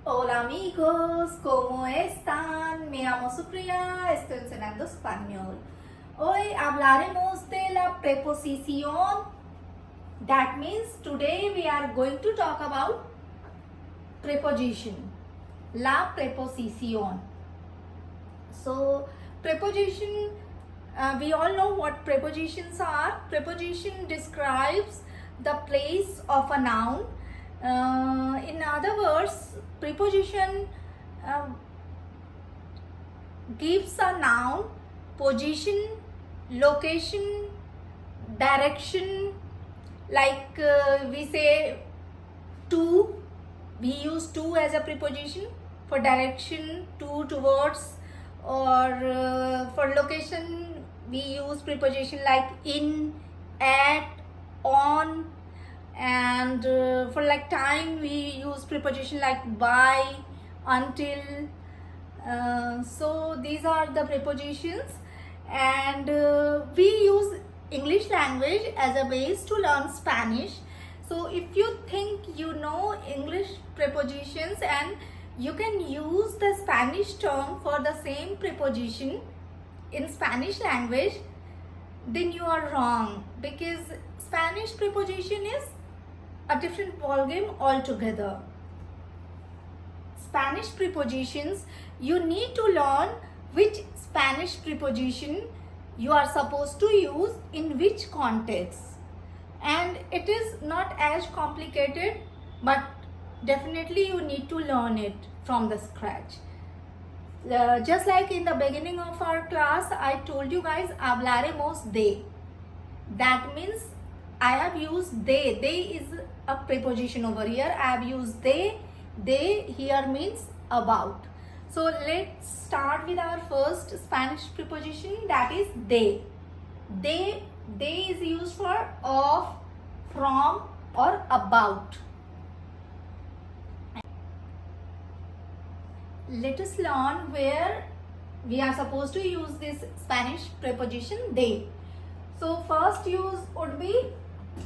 Hola amigos, ¿cómo están? Me llamo Supriya, estoy enseñando español. Hoy hablaremos de la preposición. That means today we are going to talk about preposition. La preposición. So, preposition, we all know what prepositions are. Preposition describes the place of a noun. In other words, preposition gives a noun position, location, direction. Like we say to, we use to as a preposition for direction, to, towards, or for location we use preposition like in, at, on, and for like time we use preposition like by, until. So these are the prepositions, and we use English language as a base to learn Spanish. So if you think you know English prepositions and you can use the Spanish term for the same preposition in Spanish language, then you are wrong, because Spanish preposition is a different ballgame altogether. Spanish prepositions, you need to learn which Spanish preposition you are supposed to use in which context. And it is not as complicated, but definitely you need to learn it from the scratch. Just like in the beginning of our class, I told you guys, hablaremos de. That means I have used they. They is a preposition over here. I have used they. They here means about. So let's start with our first Spanish preposition, that is de. De is used for of, from, or about. Let us learn where we are supposed to use this Spanish preposition de. So first use would be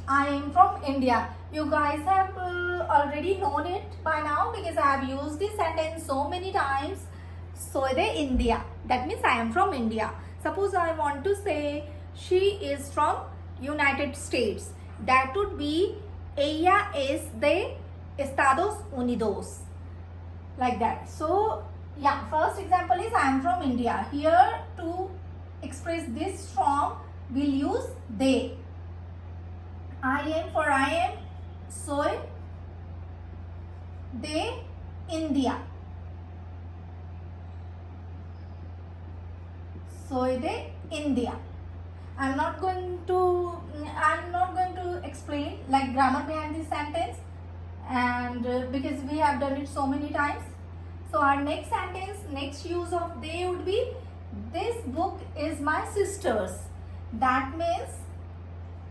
I am from India. You guys have already known it by now, because I have used this sentence so many times. Soy de India. That means I am from India. Suppose I want to say she is from United States. That would be ella es de Estados Unidos. Like that. So yeah, first example is I am from India. Here to express this from, we'll use de. I am for I am, soy de India. Soy de India. I'm not going to explain like grammar behind this sentence, and because we have done it so many times. So our next sentence, next use of they would be, this book is my sister's. That means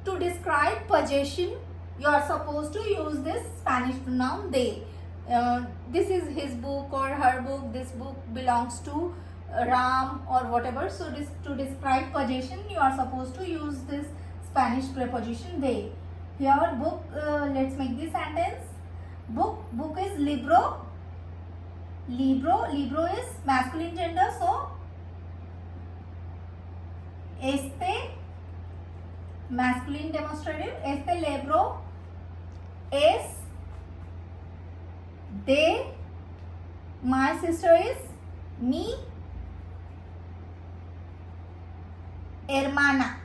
to describe possession, you are supposed to use this Spanish pronoun they. This is his book or her book. This book belongs to Ram or whatever. So this, to describe possession, you are supposed to use this Spanish preposition they. Here book, let's make this sentence. Book is libro. Libro is masculine gender. So este, masculine demonstrative, este libro es de, my sister is mi hermana.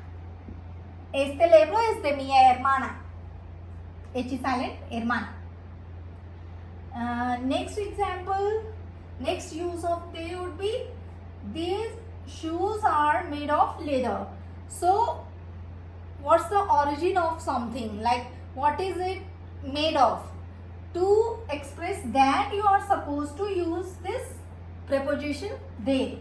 Este libro es de mi hermana. H is silent, hermana. Next example, next use of they would be, these shoes are made of leather. So what's the origin of something? Like what is it made of? To express that, you are supposed to use this preposition they.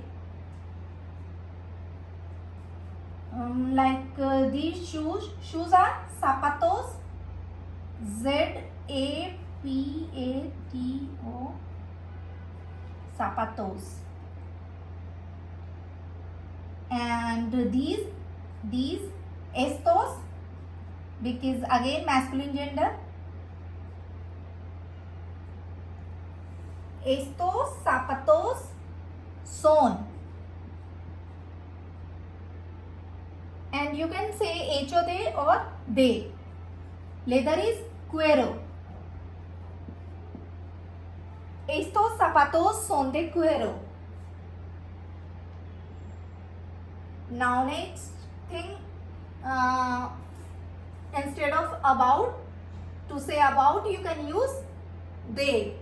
These shoes are zapatos, ZAPATO, zapatos. And these estos, because again masculine gender. Estos zapatos son. And you can say hecho de or de. Leather is cuero. Estos zapatos son de cuero. Now next thing, instead of about, to say about, you can use they.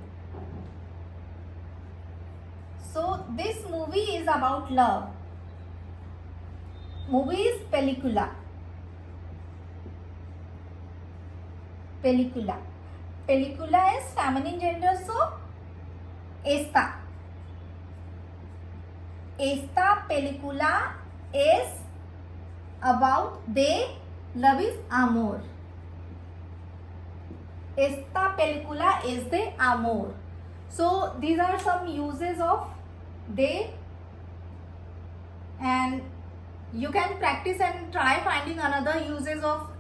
So this movie is about love. Movie is película. Película. Película is feminine gender, so esta. Esta película is about de, love is amor. Esta película is de amor. So these are some uses of de, and you can practice and try finding another uses of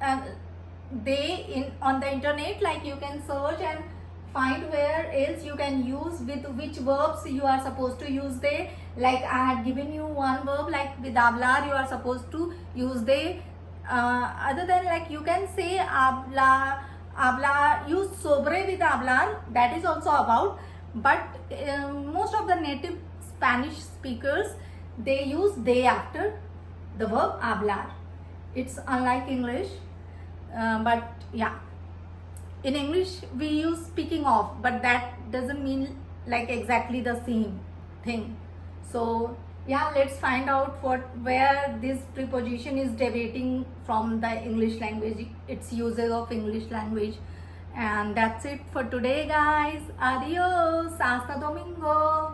they on the internet. Like you can search and find where else you can use, with which verbs you are supposed to use they. Like I had given you one verb, like with hablar you are supposed to use they. Other than, like you can say hablar, use sobre with hablar, that is also about. But most of the native Spanish speakers, they use they after the verb hablar. It's unlike English, but yeah, in English we use speaking of, but that doesn't mean like exactly the same thing. So yeah, let's find out where this preposition is deviating from the English language, its uses of English language. And that's it for today, guys. Adios, hasta domingo.